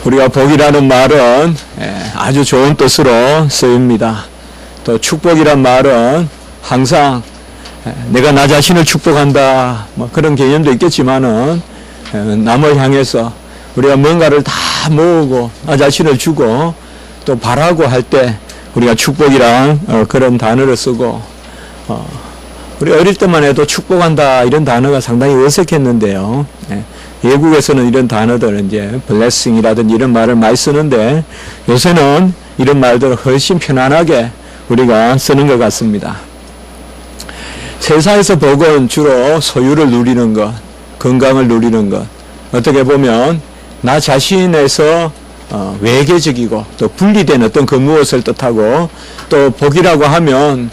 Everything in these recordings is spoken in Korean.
우리가 복이라는 말은 아주 좋은 뜻으로 쓰입니다. 또 축복이란 말은 항상 내가 나 자신을 축복한다 뭐 그런 개념도 있겠지만은 남을 향해서 우리가 뭔가를 다 모으고 나 자신을 주고 또 바라고 할 때 우리가 축복이란 그런 단어를 쓰고 우리 어릴 때만 해도 축복한다 이런 단어가 상당히 어색했는데요. 외국에서는 이런 단어들 이제 blessing이라든지 이런 말을 많이 쓰는데 요새는 이런 말들을 훨씬 편안하게 우리가 쓰는 것 같습니다. 세상에서 복은 주로 소유를 누리는 것, 건강을 누리는 것, 어떻게 보면 나 자신에서 외계적이고 또 분리된 어떤 그 무엇을 뜻하고 또 복이라고 하면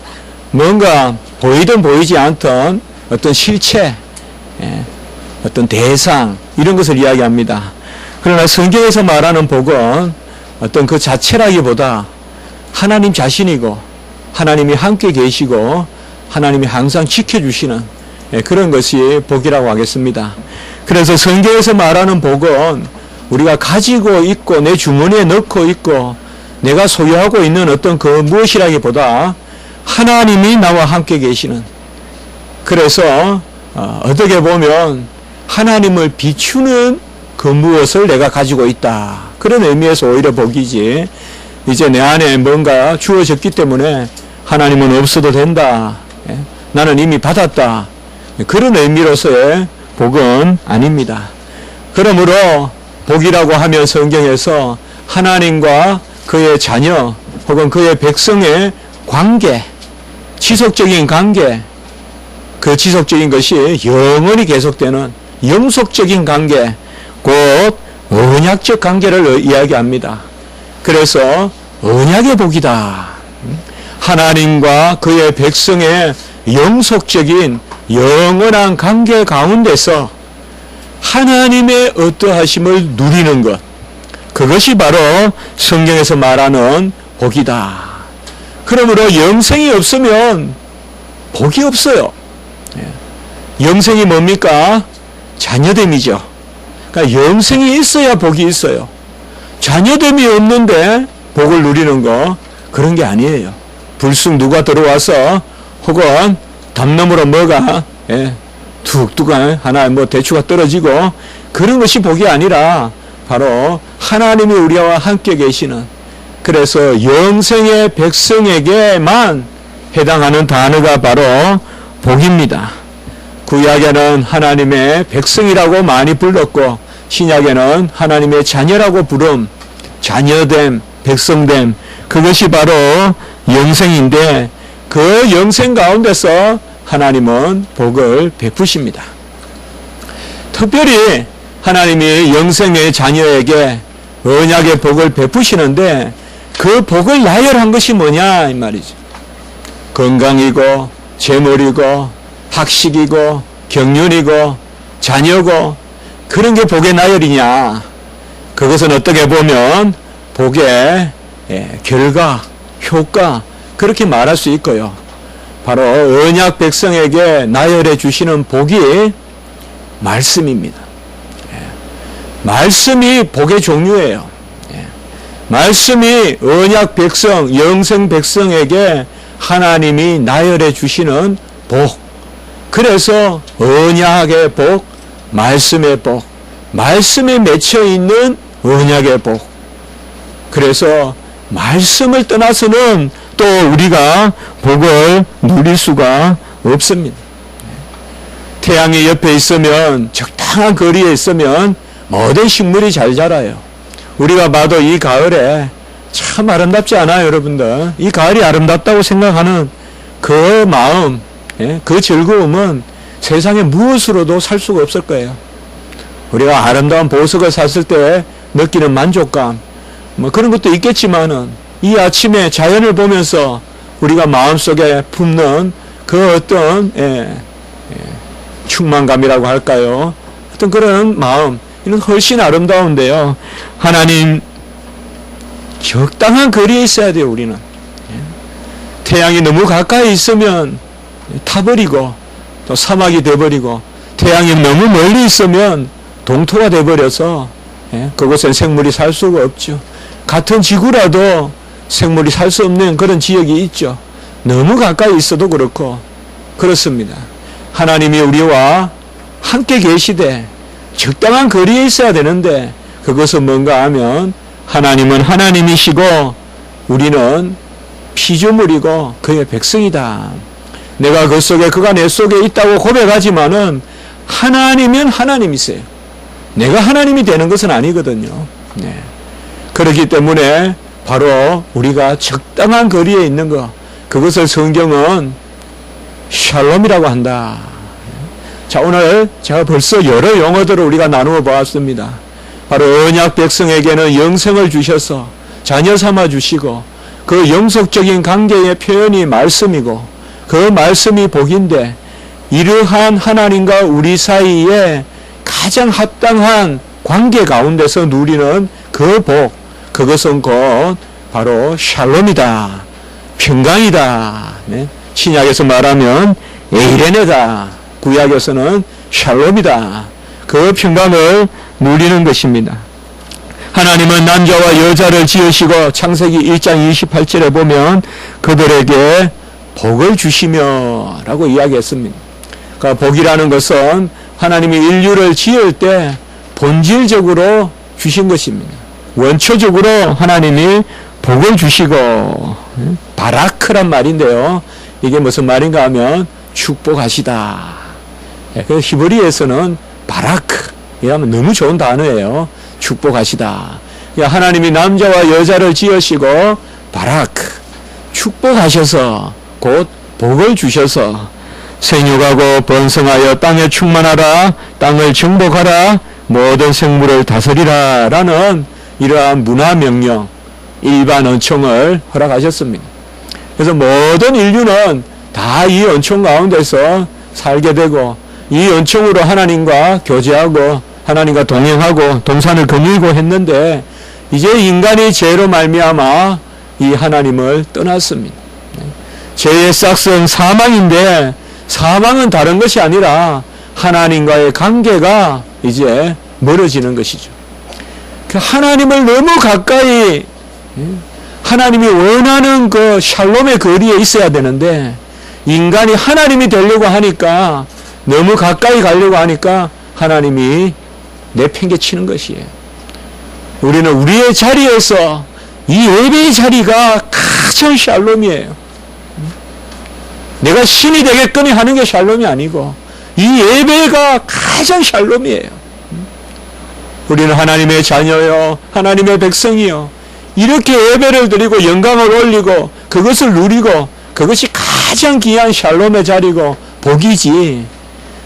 뭔가 보이든 보이지 않던 어떤 실체, 어떤 대상 이런 것을 이야기합니다. 그러나 성경에서 말하는 복은 어떤 그 자체라기보다 하나님 자신이고 하나님이 함께 계시고 하나님이 항상 지켜주시는 그런 것이 복이라고 하겠습니다. 그래서 성경에서 말하는 복은 우리가 가지고 있고 내 주머니에 넣고 있고 내가 소유하고 있는 어떤 그 무엇이라기보다 하나님이 나와 함께 계시는, 그래서 어떻게 보면 하나님을 비추는 그 무엇을 내가 가지고 있다 그런 의미에서 오히려 복이지, 이제 내 안에 뭔가 주어졌기 때문에 하나님은 없어도 된다, 나는 이미 받았다 그런 의미로서의 복은 아닙니다. 그러므로 복이라고 하면 성경에서 하나님과 그의 자녀 혹은 그의 백성의 관계, 지속적인 관계, 그 지속적인 것이 영원히 계속되는 영속적인 관계, 곧 언약적 관계를 이야기합니다. 그래서 언약의 복이다. 하나님과 그의 백성의 영속적인 영원한 관계 가운데서 하나님의 어떠하심을 누리는 것, 그것이 바로 성경에서 말하는 복이다. 그러므로 영생이 없으면 복이 없어요. 영생이 뭡니까? 자녀됨이죠. 그러니까 영생이 있어야 복이 있어요. 자녀됨이 없는데 복을 누리는 거, 그런 게 아니에요. 불쑥 누가 들어와서 혹은 담 너머로 뭐가 툭툭 하나 뭐 대추가 떨어지고 그런 것이 복이 아니라 바로 하나님이 우리와 함께 계시는, 그래서 영생의 백성에게만 해당하는 단어가 바로 복입니다. 구약에는 하나님의 백성이라고 많이 불렀고 신약에는 하나님의 자녀라고 부름, 자녀됨, 백성됨, 그것이 바로 영생인데 그 영생 가운데서 하나님은 복을 베푸십니다. 특별히 하나님이 영생의 자녀에게 언약의 복을 베푸시는데 그 복을 나열한 것이 뭐냐 이 말이죠. 건강이고 재물이고 학식이고 경륜이고 자녀고 그런 게 복의 나열이냐. 그것은 어떻게 보면 복의 결과, 효과 그렇게 말할 수 있고요. 바로 언약 백성에게 나열해 주시는 복이 말씀입니다. 말씀이 복의 종류예요. 말씀이 언약 백성, 영생 백성에게 하나님이 나열해 주시는 복. 그래서 언약의 복, 말씀의 복, 말씀에 맺혀 있는 언약의 복. 그래서 말씀을 떠나서는 또 우리가 복을 누릴 수가 없습니다. 태양이 옆에 있으면, 적당한 거리에 있으면 모든 식물이 잘 자라요. 우리가 봐도 이 가을에 참 아름답지 않아요, 여러분들? 이 가을이 아름답다고 생각하는 그 마음, 그 즐거움은 세상에 무엇으로도 살 수가 없을 거예요. 우리가 아름다운 보석을 샀을 때 느끼는 만족감, 뭐 그런 것도 있겠지만은 이 아침에 자연을 보면서 우리가 마음속에 품는 그 어떤 충만감이라고 할까요? 어떤 그런 마음, 이는 훨씬 아름다운데요. 하나님 적당한 거리에 있어야 돼요. 우리는 태양이 너무 가까이 있으면 타버리고 또 사막이 돼버리고, 태양이 너무 멀리 있으면 동토가 돼버려서 그곳엔 생물이 살 수가 없죠. 같은 지구라도 생물이 살 수 없는 그런 지역이 있죠. 너무 가까이 있어도 그렇고 그렇습니다. 하나님이 우리와 함께 계시되 적당한 거리에 있어야 되는데 그것은 뭔가 하면 하나님은 하나님이시고 우리는 피조물이고 그의 백성이다. 내가 그 속에 그가 내 속에 있다고 고백하지만은 하나님은 하나님이세요. 내가 하나님이 되는 것은 아니거든요. 네. 그렇기 때문에 바로 우리가 적당한 거리에 있는 것, 그것을 성경은 샬롬이라고 한다. 자, 오늘 제가 벌써 여러 용어들을 우리가 나누어 보았습니다. 바로 언약 백성에게는 영생을 주셔서 자녀 삼아 주시고 그 영속적인 관계의 표현이 말씀이고 그 말씀이 복인데 이러한 하나님과 우리 사이에 가장 합당한 관계 가운데서 누리는 그 복, 그것은 곧 바로 샬롬이다. 평강이다. 네? 신약에서 말하면 에이레네다. 구약에서는 샬롬이다. 그 평강을 누리는 것입니다. 하나님은 남자와 여자를 지으시고 창세기 1장 28절에 보면 그들에게 복을 주시며 라고 이야기했습니다. 그러니까 복이라는 것은 하나님이 인류를 지을 때 본질적으로 주신 것입니다. 원초적으로 하나님이 복을 주시고 바라크란 말인데요. 이게 무슨 말인가 하면 축복하시다. 그 히브리에서는 바라크 이라면 너무 좋은 단어예요. 축복하시다. 하나님이 남자와 여자를 지으시고 바라크 축복하셔서 곧 복을 주셔서 생육하고 번성하여 땅에 충만하라 땅을 정복하라 모든 생물을 다스리라 라는 이러한 문화명령 일반 은총을 허락하셨습니다. 그래서 모든 인류는 다 이 은총 가운데서 살게 되고 이 은총으로 하나님과 교제하고 하나님과 동행하고 동산을 거닐고 했는데 이제 인간이 죄로 말미암아 이 하나님을 떠났습니다. 죄의 싹은 사망인데 사망은 다른 것이 아니라 하나님과의 관계가 이제 멀어지는 것이죠. 하나님을 너무 가까이 하나님이 원하는 그 샬롬의 거리에 있어야 되는데 인간이 하나님이 되려고 하니까 너무 가까이 가려고 하니까 하나님이 내팽개치는 것이에요. 우리는 우리의 자리에서 이 예배의 자리가 가장 샬롬이에요. 내가 신이 되겠거니 하는 게 샬롬이 아니고 이 예배가 가장 샬롬이에요. 우리는 하나님의 자녀요 하나님의 백성이요 이렇게 예배를 드리고 영광을 올리고 그것을 누리고 그것이 가장 귀한 샬롬의 자리고 복이지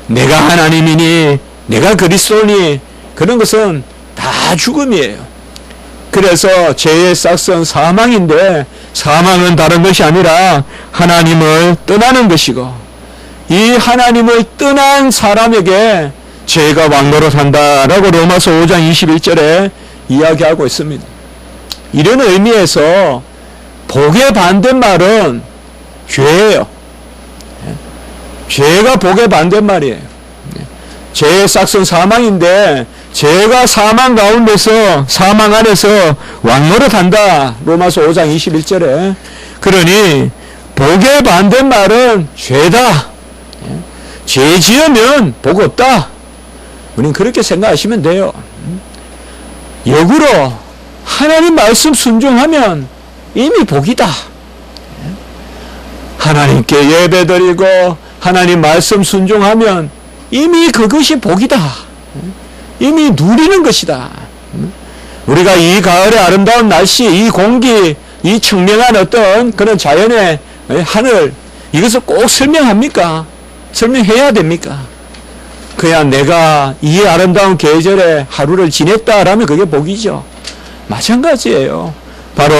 내가 하나님이니 내가 그리스도니 그런 것은 다 죽음이에요. 그래서 죄의 싹은 사망인데 사망은 다른 것이 아니라 하나님을 떠나는 것이고 이 하나님을 떠난 사람에게 죄가 왕노릇한다라고 로마서 5장 21절에 이야기하고 있습니다. 이런 의미에서 복의 반대말은 죄예요. 죄가 복의 반대말이에요. 죄의 싹은 사망인데 죄가 사망 가운데서 사망 안에서 왕노릇한다. 로마서 5장 21절에 그러니 복의 반대말은 죄다. 죄 지으면 복 없다. 우리는 그렇게 생각하시면 돼요. 역으로 하나님 말씀 순종하면 이미 복이다. 하나님께 예배드리고 하나님 말씀 순종하면 이미 그것이 복이다. 이미 누리는 것이다. 우리가 이 가을의 아름다운 날씨, 이 공기, 이 청명한 어떤 그런 자연의 하늘 이것을 꼭 설명합니까? 설명해야 됩니까? 그냥 내가 이 아름다운 계절에 하루를 지냈다라면 그게 복이죠. 마찬가지예요. 바로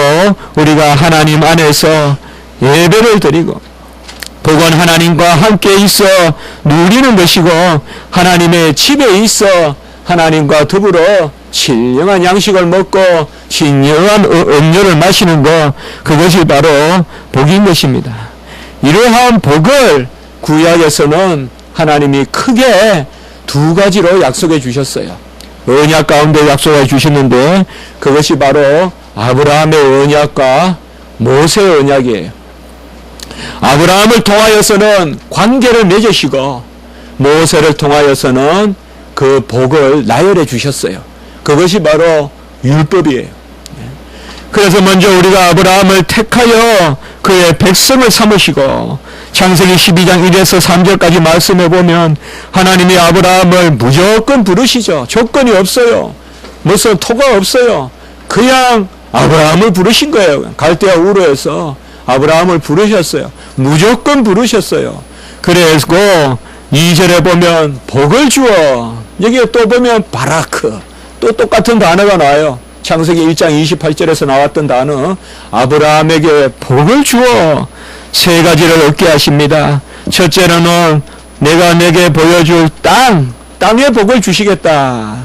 우리가 하나님 안에서 예배를 드리고 복은 하나님과 함께 있어 누리는 것이고 하나님의 집에 있어 하나님과 더불어 신령한 양식을 먹고 신령한 음료를 마시는 것 그것이 바로 복인 것입니다. 이러한 복을 구약에서는 하나님이 크게 두 가지로 약속해 주셨어요. 언약 가운데 약속해 주셨는데 그것이 바로 아브라함의 언약과 모세의 언약이에요. 아브라함을 통하여서는 관계를 맺으시고 모세를 통하여서는 그 복을 나열해 주셨어요. 그것이 바로 율법이에요. 그래서 먼저 우리가 아브라함을 택하여 그의 백성을 삼으시고 창세기 12장 1에서 3절까지 말씀해 보면 하나님이 아브라함을 무조건 부르시죠. 조건이 없어요. 무슨 토가 없어요. 그냥 아브라함을 부르신 거예요. 갈대아 우르에서 아브라함을 부르셨어요. 무조건 부르셨어요. 그래서 2절에 보면 복을 주어, 여기에 또 보면 바라크, 또 똑같은 단어가 나와요. 창세기 1장 28절에서 나왔던 단어, 아브라함에게 복을 주어 세 가지를 얻게 하십니다. 첫째로는 내가 내게 보여줄 땅의 복을 주시겠다.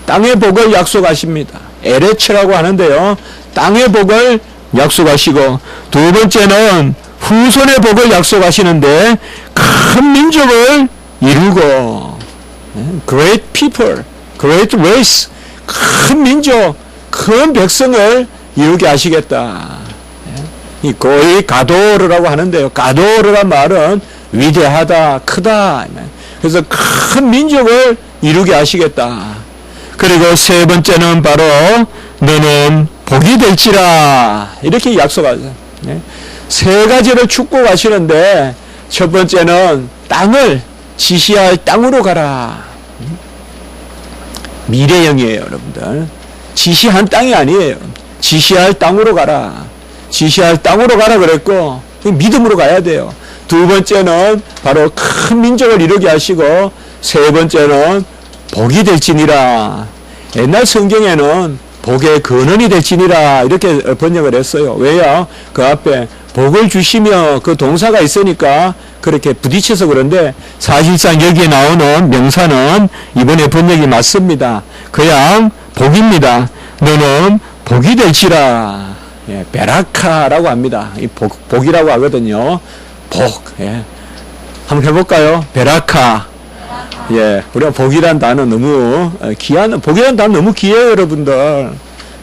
땅의 복을 약속하십니다. 에레츠라고 하는데요. 땅의 복을 약속하시고, 두 번째는 후손의 복을 약속하시는데 큰 민족을 이루고, great people, great race, 큰 민족, 큰 백성을 이루게 하시겠다. 이 거의 가도르라고 하는데요. 가도르란 말은 위대하다, 크다. 그래서 큰 민족을 이루게 하시겠다. 그리고 세 번째는 바로 너는 복이 될지라, 이렇게 약속하죠. 세 가지를 축복하시는데 첫 번째는 땅을 지시할 땅으로 가라. 미래형이에요, 여러분들. 지시한 땅이 아니에요. 지시할 땅으로 가라. 지시할 땅으로 가라 그랬고, 믿음으로 가야 돼요. 두 번째는 바로 큰 민족을 이루게 하시고, 세 번째는 복이 될지니라. 옛날 성경에는 복의 근원이 될지니라 이렇게 번역을 했어요. 왜요? 그 앞에 복을 주시며 그 동사가 있으니까 그렇게 부딪혀서 그런데, 사실상 여기에 나오는 명사는 이번에 번역이 맞습니다. 그냥 복입니다. 너는 복이 될지라. 예, 베라카라고 합니다. 이 복이라고 하거든요. 복. 예. 한번 해볼까요? 베라카. 예, 우리가 복이란 단어 너무 귀한, 복이란 단어 너무 귀해요, 여러분들.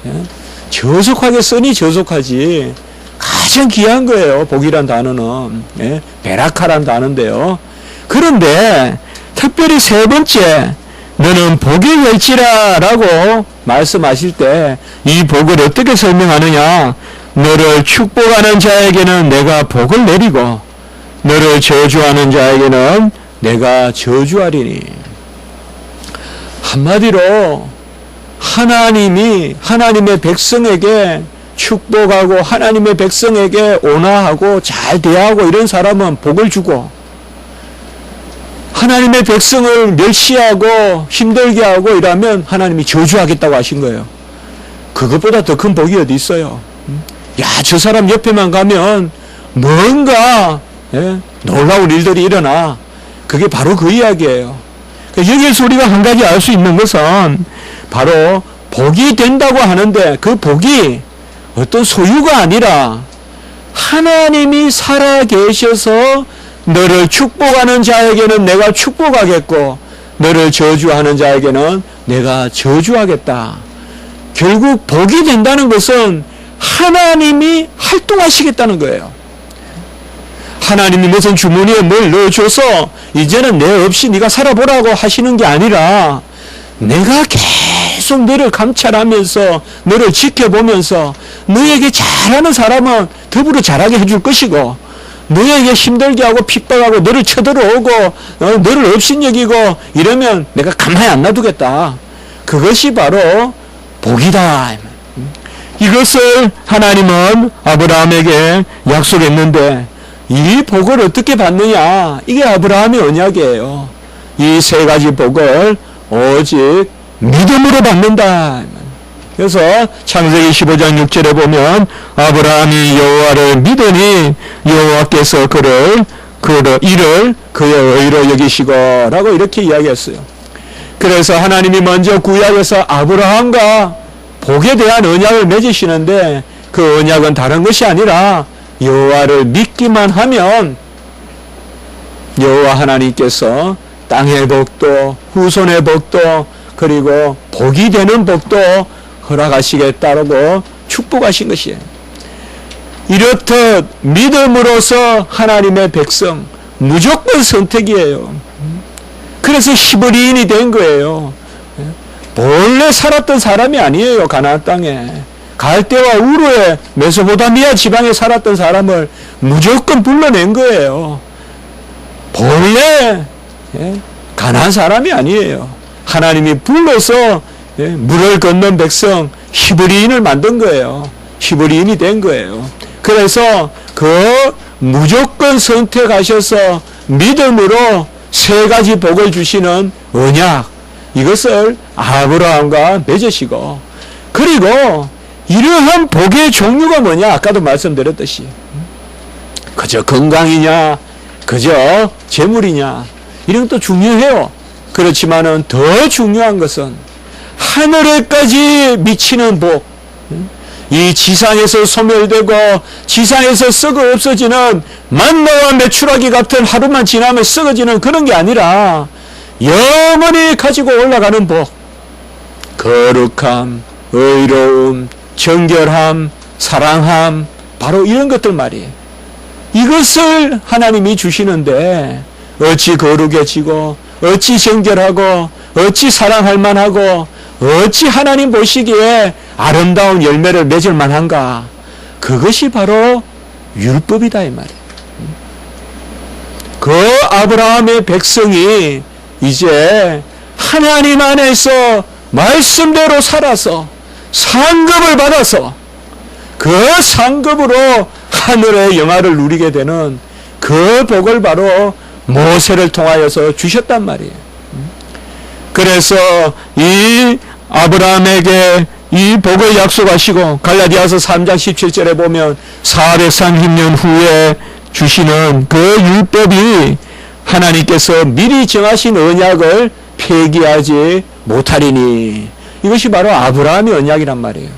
예. 저속하게 쓰니 저속하지. 가장 귀한 거예요, 복이란 단어는. 예. 베라카란 단어인데요. 그런데 특별히 세 번째, 너는 복이 될지라 라고 말씀하실 때 이 복을 어떻게 설명하느냐? 너를 축복하는 자에게는 내가 복을 내리고 너를 저주하는 자에게는 내가 저주하리니. 한마디로 하나님이 하나님의 백성에게 축복하고 하나님의 백성에게 온화하고 잘 대하고 이런 사람은 복을 주고, 하나님의 백성을 멸시하고 힘들게 하고 이러면 하나님이 저주하겠다고 하신 거예요. 그것보다 더 큰 복이 어디 있어요? 야, 저 사람 옆에만 가면 뭔가 놀라운 일들이 일어나. 그게 바로 그 이야기예요. 여기에서 우리가 한 가지 알 수 있는 것은 바로 복이 된다고 하는데 그 복이 어떤 소유가 아니라 하나님이 살아계셔서 너를 축복하는 자에게는 내가 축복하겠고 너를 저주하는 자에게는 내가 저주하겠다. 결국 복이 된다는 것은 하나님이 활동하시겠다는 거예요. 하나님이 무슨 주머니에 뭘 넣어줘서 이제는 내 없이 네가 살아보라고 하시는 게 아니라 내가 계속 너를 감찰하면서 너를 지켜보면서 너에게 잘하는 사람은 더불어 잘하게 해줄 것이고, 너에게 힘들게 하고 핍박하고 너를 쳐들어오고 너를 업신여기고 이러면 내가 가만히 안 놔두겠다. 그것이 바로 복이다. 이것을 하나님은 아브라함에게 약속했는데 이 복을 어떻게 받느냐? 이게 아브라함의 언약이에요. 이 세 가지 복을 오직 믿음으로 받는다. 그래서 창세기 15장 6절에 보면 아브라함이 여호와를 믿으니 여호와께서 이를 그의 의로 여기시고 라고 이렇게 이야기했어요. 그래서 하나님이 먼저 구약에서 아브라함과 복에 대한 언약을 맺으시는데 그 언약은 다른 것이 아니라 여호와를 믿기만 하면 여호와 하나님께서 땅의 복도 후손의 복도 그리고 복이 되는 복도 허락하시겠다고 축복하신 것이에요. 이렇듯 믿음으로서 하나님의 백성 무조건 선택이에요. 그래서 히브리인이 된 거예요. 본래 살았던 사람이 아니에요. 가나안 땅에 갈대와 우르의 메소포타미아 지방에 살았던 사람을 무조건 불러낸 거예요. 본래 가나안 사람이 아니에요. 하나님이 불러서 물을 건넌 백성 히브리인을 만든 거예요. 히브리인이 된 거예요. 그래서 그 무조건 선택하셔서 믿음으로 세 가지 복을 주시는 언약, 이것을 아브라함과 맺으시고, 그리고 이러한 복의 종류가 뭐냐? 아까도 말씀드렸듯이 그저 건강이냐, 그저 재물이냐, 이런 것도 중요해요. 그렇지만은 더 중요한 것은 하늘에까지 미치는 복, 이 지상에서 소멸되고 지상에서 썩어 없어지는 만나와 메추라기 같은 하루만 지나면 썩어지는 그런 게 아니라 영원히 가지고 올라가는 복, 거룩함, 의로움, 정결함, 사랑함, 바로 이런 것들 말이에요. 이것을 하나님이 주시는데 어찌 거룩해지고 어찌 정결하고 어찌 사랑할 만하고 어찌 하나님 보시기에 아름다운 열매를 맺을 만한가? 그것이 바로 율법이다 이 말이에요. 그 아브라함의 백성이 이제 하나님 안에서 말씀대로 살아서 상급을 받아서 그 상급으로 하늘의 영화를 누리게 되는 그 복을 바로 모세를 통하여서 주셨단 말이에요. 그래서 이 아브라함에게 이 복을 약속하시고 갈라디아서 3장 17절에 보면 430년 후에 주시는 그 율법이 하나님께서 미리 정하신 언약을 폐기하지 못하리니, 이것이 바로 아브라함의 언약이란 말이에요.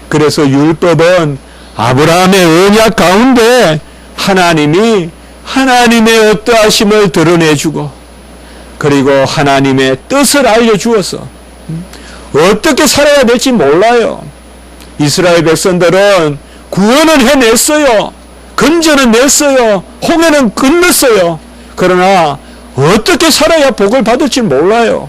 그래서 율법은 아브라함의 언약 가운데 하나님이 하나님의 어떠하심을 드러내주고, 그리고 하나님의 뜻을 알려주어서 어떻게 살아야 될지 몰라요. 이스라엘 백성들은 구원은 해냈어요. 금전은 냈어요. 홍해는 건넜어요. 그러나 어떻게 살아야 복을 받을지 몰라요.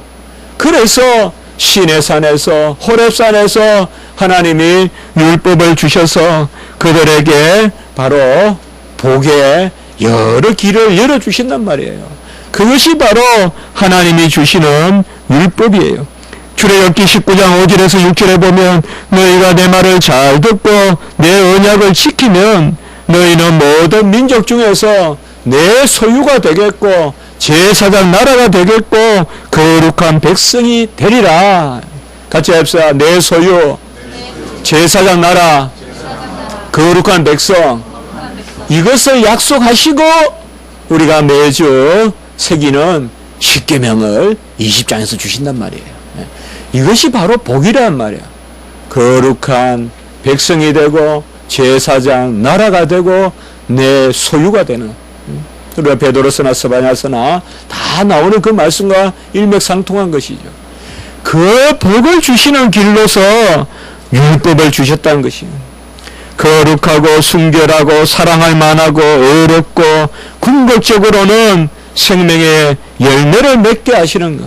그래서 시내산에서 호렙산에서 하나님이 율법을 주셔서 그들에게 바로 복의 여러 길을 열어주신단 말이에요. 그것이 바로 하나님이 주시는 율법이에요. 출애굽기 19장 5절에서 6절에 보면 너희가 내 말을 잘 듣고 내 언약을 지키면 너희는 모든 민족 중에서 내 소유가 되겠고 제사장 나라가 되겠고 거룩한 백성이 되리라. 같이 합시다. 내 소유, 제사장 나라, 거룩한 백성. 이것을 약속하시고 우리가 매주 새기는 십계명을 20장에서 주신단 말이에요. 이것이 바로 복이란 말이야. 거룩한 백성이 되고 제사장 나라가 되고 내 소유가 되는, 우리가 베드로서나 스바냐서나 다 나오는 그 말씀과 일맥상통한 것이죠. 그 복을 주시는 길로서 율법을 주셨다는 것이에요. 거룩하고 순결하고 사랑할 만하고 의롭고 궁극적으로는 생명의 열매를 맺게 하시는 것.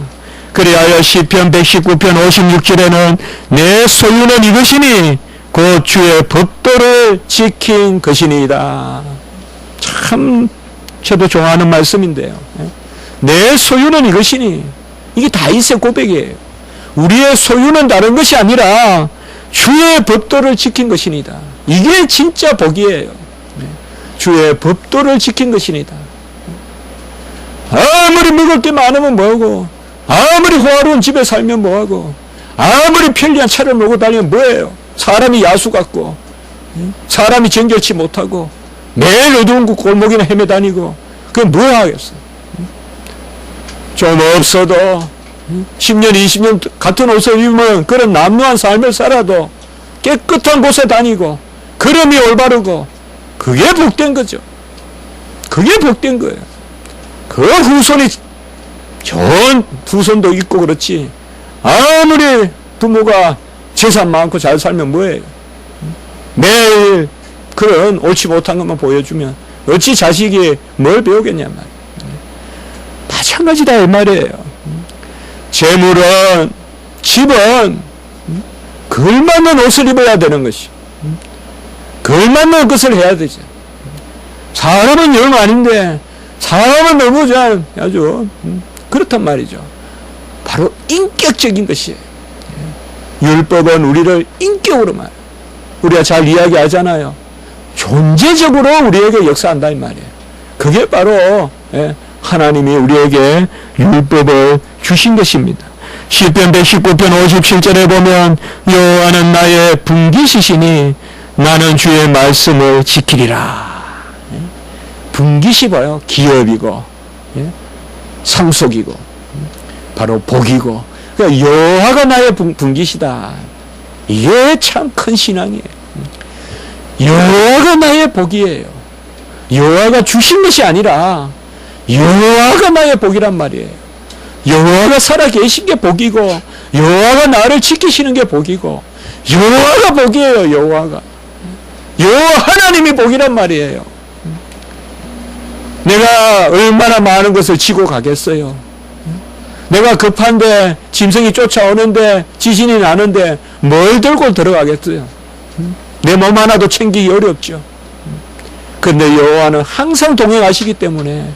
그리하여 시편 119편 56절에는 내 소유는 이것이니 곧 주의 법도를 지킨 것이니이다. 참 저도 좋아하는 말씀인데요. 내 소유는 이것이니, 이게 다윗의 고백이에요. 우리의 소유는 다른 것이 아니라 주의 법도를 지킨 것이니다. 이게 진짜 복이에요. 주의 법도를 지킨 것이니다. 아무리 먹을 게 많으면 뭐하고, 아무리 호화로운 집에 살면 뭐하고, 아무리 편리한 차를 몰고 다니면 뭐예요? 사람이 야수 같고, 사람이 정결치 못하고, 매일 어두운 골목이나 헤매다니고, 그건 뭐 하겠어? 좀 없어도 10년 20년 같은 옷을 입으면 그런 남루한 삶을 살아도 깨끗한 곳에 다니고 걸음이 올바르고, 그게 복된 거죠. 그게 복된 거예요. 그 후손이 좋은 후손도 있고 그렇지, 아무리 부모가 재산 많고 잘 살면 뭐예요? 매일 그런 옳지 못한 것만 보여주면 어찌 자식이 뭘 배우겠냐 말이에요. 마찬가지다 이 말이에요. 재물은, 집은 걸맞는 옷을 입어야 되는 것이, 걸맞는 것을 해야 되죠. 사람은 영 아닌데 사람은 너무 아주 그렇단 말이죠. 바로 인격적인 것이에요. 율법은 우리를 인격으로 말, 우리가 잘 이야기하잖아요. 존재적으로 우리에게 역사한다 이 말이에요. 그게 바로 하나님이 우리에게 율법을 주신 것입니다. 시편 119편 57절에 보면 여호와는 나의 분깃이시니 나는 주의 말씀을 지키리라. 분깃이 뭐요? 기업이고 상속이고 바로 복이고, 그러니까 여호와가 나의 분깃이다. 이게 참 큰 신앙이에요. 여호와가 나의 복이에요. 여호와가 주신 것이 아니라 여호와가 나의 복이란 말이에요. 여호와가 살아 계신 게 복이고 여호와가 나를 지키시는 게 복이고 여호와가 복이에요. 여호와 하나님이 복이란 말이에요. 내가 얼마나 많은 것을 지고 가겠어요. 내가 급한데 짐승이 쫓아오는데 지진이 나는데 뭘 들고 들어가겠어요. 내 몸 하나도 챙기기 어렵죠. 그런데 여호와는 항상 동행하시기 때문에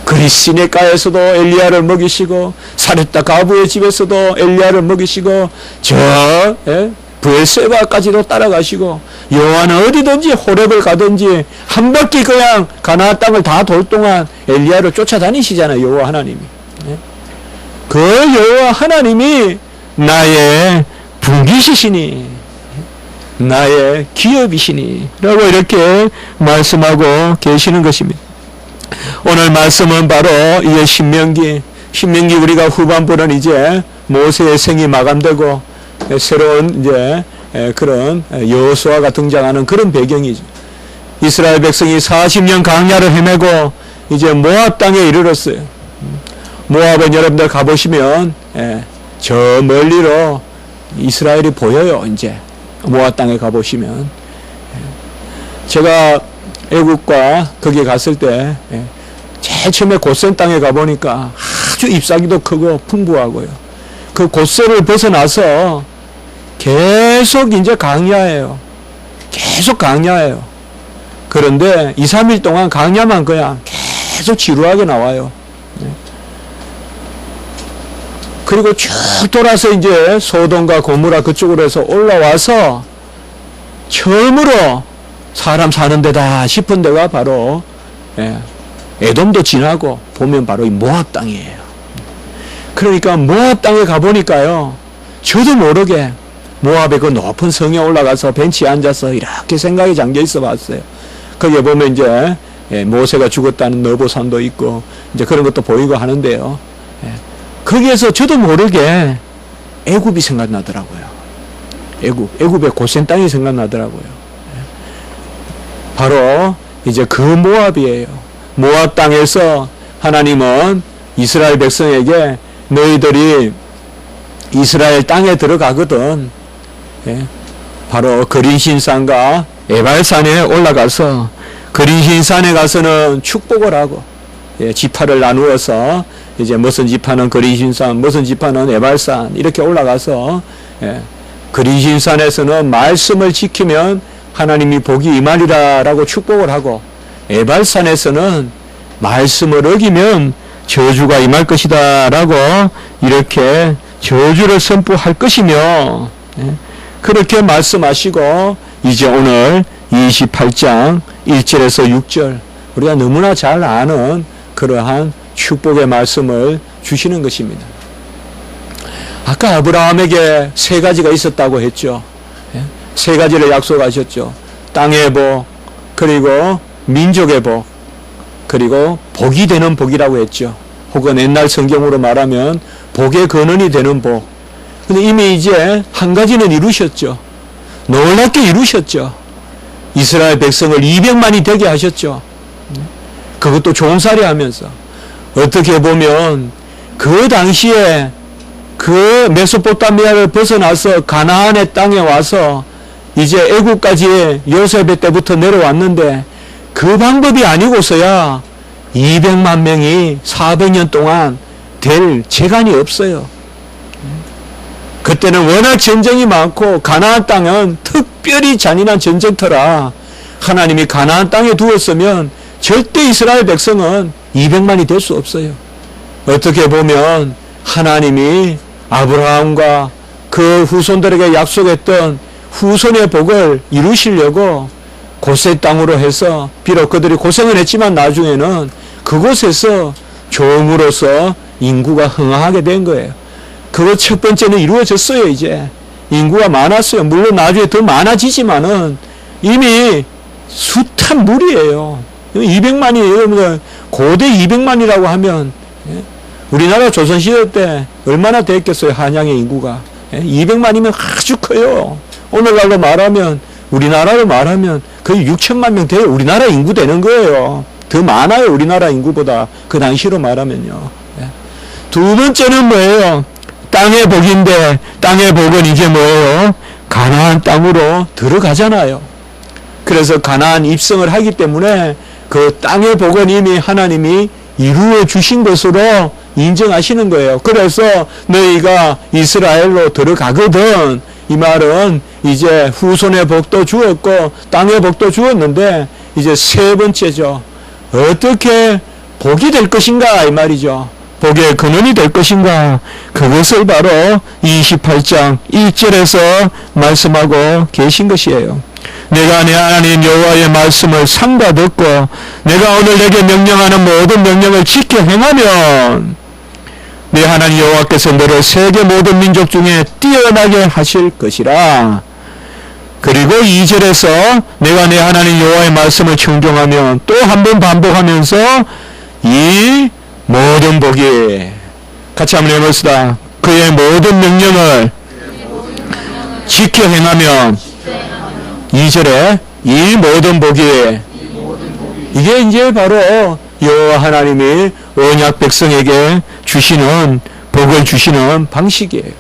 그리스네가에서도 엘리야를 먹이시고 사렙다 가부의 집에서도 엘리야를 먹이시고 저 브엘세바까지도 따라가시고, 여호와는 어디든지 호렙을 가든지 한 바퀴 그냥 가나안 땅을 다 돌 동안 엘리야를 쫓아다니시잖아요. 여호와 하나님이. 그 여호와 하나님이 나의 분깃이시니 나의 기업이시니 라고 이렇게 말씀하고 계시는 것입니다. 오늘 말씀은 바로 이제 신명기 우리가 후반부는 이제 모세의 생이 마감되고 새로운 이제 그런 여호수아가 등장하는 그런 배경이죠. 이스라엘 백성이 40년 광야를 헤매고 이제 모압 땅에 이르렀어요. 모압은 여러분들 가보시면 저 멀리로 이스라엘이 보여요. 이제 모압 땅에 가보시면 제가 애국과 거기에 갔을 때 제일 처음에 고센 땅에 가보니까 아주 잎사귀도 크고 풍부하고요. 그 고센을 벗어나서 계속 이제 강야예요. 계속 강야예요. 그런데 2, 3일 동안 강야만 그냥 계속 지루하게 나와요. 그리고 쭉 돌아서 이제 소돔과 고모라 그쪽으로 해서 올라와서 처음으로 사람 사는 데다 싶은 데가 바로 에돔도 지나고 보면 바로 이 모압 땅이에요. 그러니까 모압 땅에 가보니까요, 저도 모르게 모압의 그 높은 성에 올라가서 벤치에 앉아서 이렇게 생각에 잠겨 있어 봤어요. 거기에 보면 이제 모세가 죽었다는 너보산도 있고 이제 그런 것도 보이고 하는데요. 거기에서 저도 모르게 애굽이 생각나더라고요. 애굽의 고센 땅이 생각나더라고요. 바로 이제 그 모압이에요. 모압 땅에서 하나님은 이스라엘 백성에게 너희들이 이스라엘 땅에 들어가거든 바로 거린신산과 에발산에 올라가서 거린신산에 가서는 축복을 하고 지파를 나누어서 이제 무슨 지파는 거린신산, 무슨 지파는 에발산 이렇게 올라가서 거린신산에서는 말씀을 지키면 하나님이 복이 임하리라 라고 축복을 하고, 에발산에서는 말씀을 어기면 저주가 임할 것이다 라고 이렇게 저주를 선포할 것이며, 그렇게 말씀하시고 이제 오늘 28장 1절에서 6절 우리가 너무나 잘 아는 그러한 축복의 말씀을 주시는 것입니다. 아까 아브라함에게 세 가지가 있었다고 했죠. 세 가지를 약속하셨죠. 땅의 복, 그리고 민족의 복, 그리고 복이 되는 복이라고 했죠. 혹은 옛날 성경으로 말하면 복의 근원이 되는 복. 근데 이미 이제 한 가지는 이루셨죠. 놀랍게 이루셨죠. 이스라엘 백성을 200만이 되게 하셨죠. 그것도 종살이 하면서. 어떻게 보면 그 당시에 그 메소포타미아를 벗어나서 가나안의 땅에 와서 이제 애국까지 요셉의 때부터 내려왔는데 그 방법이 아니고서야 200만 명이 400년 동안 될 재간이 없어요. 그때는 워낙 전쟁이 많고 가나안 땅은 특별히 잔인한 전쟁터라 하나님이 가나안 땅에 두었으면 절대 이스라엘 백성은 200만이 될 수 없어요. 어떻게 보면 하나님이 아브라함과 그 후손들에게 약속했던 후손의 복을 이루시려고 고세 땅으로 해서 비록 그들이 고생을 했지만 나중에는 그곳에서 종으로서 인구가 흥하게 된 거예요. 그거 첫 번째는 이루어졌어요. 이제 인구가 많았어요. 물론 나중에 더 많아지지만은 이미 숱한 무리예요. 200만이 고대 200만이라고 하면 우리나라 조선시대 때 얼마나 됐겠어요. 한양의 인구가 200만이면 아주 커요. 오늘날로 말하면 우리나라로 말하면 거의 6천만 명 돼요. 우리나라 인구 되는 거예요. 더 많아요. 우리나라 인구보다 그 당시로 말하면요. 두 번째는 뭐예요? 땅의 복인데 땅의 복은 이제 뭐예요? 가나안 땅으로 들어가잖아요. 그래서 가나안 입성을 하기 때문에 그 땅의 복은 이미 하나님이 이루어 주신 것으로 인정하시는 거예요. 그래서 너희가 이스라엘로 들어가거든. 이 말은 이제 후손의 복도 주었고 땅의 복도 주었는데 이제 세 번째죠. 어떻게 복이 될 것인가 이 말이죠. 복의 근원이 될 것인가. 그것을 바로 28장 1절에서 말씀하고 계신 것이에요. 내가 내 하나님 여호와의 말씀을 삼가 듣고 내가 오늘 내게 명령하는 모든 명령을 지켜 행하면 내 하나님 여호와께서 너를 세계 모든 민족 중에 뛰어나게 하실 것이라. 그리고 2절에서 내가 내 하나님 여호와의 말씀을 청종하면 또 한 번 반복하면서 이 모든 복이 같이 한번 해봅시다. 그의 모든 명령을 지켜 행하면 2절에 이 모든 복이 이게 이제 바로 여호와 하나님이 언약 백성에게 주시는 복을 주시는 방식이에요.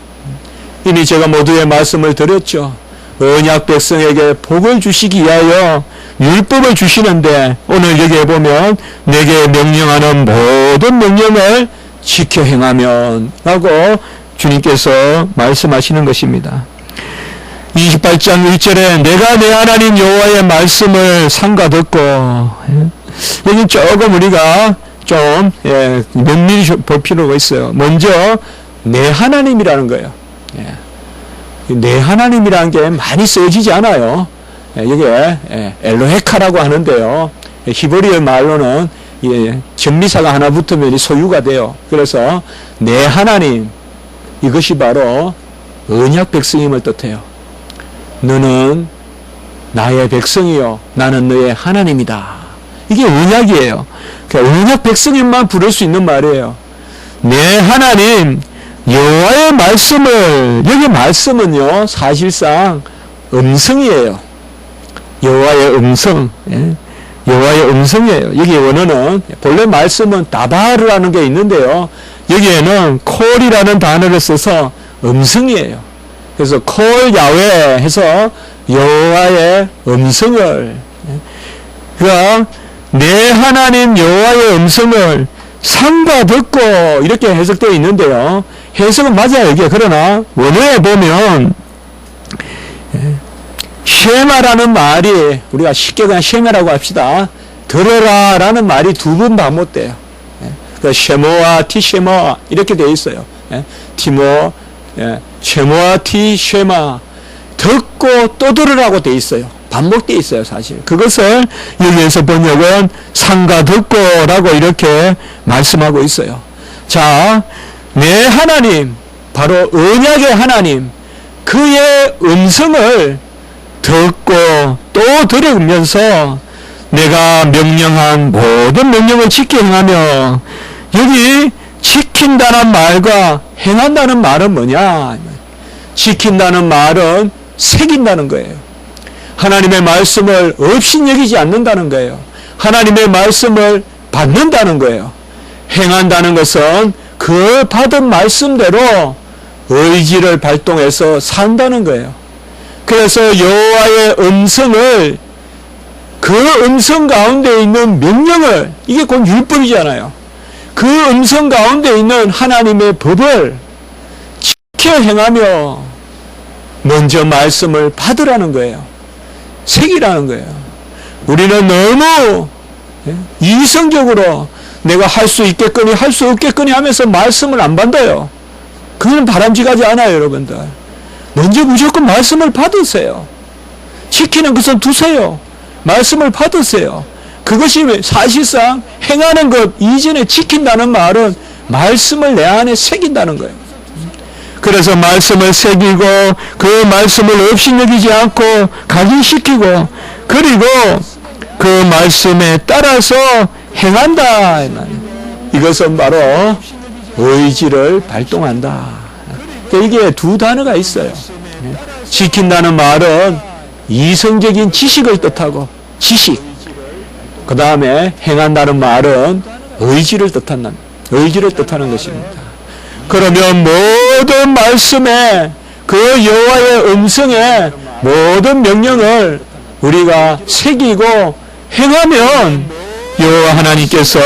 이미 제가 모두의 말씀을 드렸죠. 언약 백성에게 복을 주시기 위하여 율법을 주시는데 오늘 여기에 보면 내게 명령하는 모든 명령을 지켜 행하면 라고 주님께서 말씀하시는 것입니다. 28장 1절에 내가 내 하나님 여호와의 말씀을 삼가 듣고 여기 조금 우리가 좀 면밀히 볼 필요가 있어요. 먼저 내 하나님이라는 거예요. 내 하나님이라는 게 많이 쓰여지지 않아요. 이게 엘로헤카라고 하는데요. 히브리어 말로는 전미사가 하나 붙으면 소유가 돼요. 그래서 내 하나님 이것이 바로 언약 백성임을 뜻해요. 너는 나의 백성이요 나는 너의 하나님이다. 이게 언약이에요. 그러니까 언약 백성임만 부를 수 있는 말이에요. 내 하나님 여호와의 말씀을 여기 말씀은요 사실상 음성이에요. 여호와의 음성 여호와의 음성이에요. 여기 원어는 본래 말씀은 다바르라는 게 있는데요. 여기에는 콜이라는 단어를 써서 음성이에요. 그래서 콜 야훼 해서 여호와의 음성을 그러니까 내 하나님 여호와의 음성을 삼가 듣고 이렇게 해석되어 있는데요. 해석은 맞아요. 이게 그러나 원어에 보면 쉐마라는 말이 우리가 쉽게 그냥 쉐마라고 합시다. 들어라 라는 말이 두 번 반복돼요. 그러니까 쉐모와 티쉐마 이렇게 되어 있어요. 티모 쉐모와 티쉐마 듣고 또 들으라고 되어 있어요. 반복되어 있어요. 사실 그것을 여기에서 번역은 삼가 듣고 라고 이렇게 말씀하고 있어요. 자, 내 하나님 바로 언약의 하나님 그의 음성을 듣고 또 들으면서 내가 명령한 모든 명령을 지켜 행하며 여기 지킨다는 말과 행한다는 말은 뭐냐? 지킨다는 말은 새긴다는 거예요. 하나님의 말씀을 업신여기지 않는다는 거예요. 하나님의 말씀을 받는다는 거예요. 행한다는 것은 그 받은 말씀대로 의지를 발동해서 산다는 거예요. 그래서 여호와의 음성을, 그 음성 가운데 있는 명령을, 이게 곧 율법이잖아요. 그 음성 가운데 있는 하나님의 법을 지켜 행하며 먼저 말씀을 받으라는 거예요. 새기라는 거예요. 우리는 너무 이성적으로 내가 할 수 있겠거니 할 수 없겠거니 하면서 말씀을 안 받아요. 그건 바람직하지 않아요, 여러분들. 먼저 무조건 말씀을 받으세요. 지키는 것은 두세요. 말씀을 받으세요. 그것이 사실상 행하는 것 이전에 지킨다는 말은 말씀을 내 안에 새긴다는 거예요. 그래서 말씀을 새기고 그 말씀을 업신여기지 않고 각인시키고 그리고 그 말씀에 따라서 행한다. 이것은 바로 의지를 발동한다. 이게 두 단어가 있어요. 지킨다는 말은 이성적인 지식을 뜻하고 지식. 그 다음에 행한다는 말은 의지를 뜻하는 것입니다. 그러면 모든 말씀에 그 여호와의 음성에 모든 명령을 우리가 새기고 행하면 여호와 하나님께서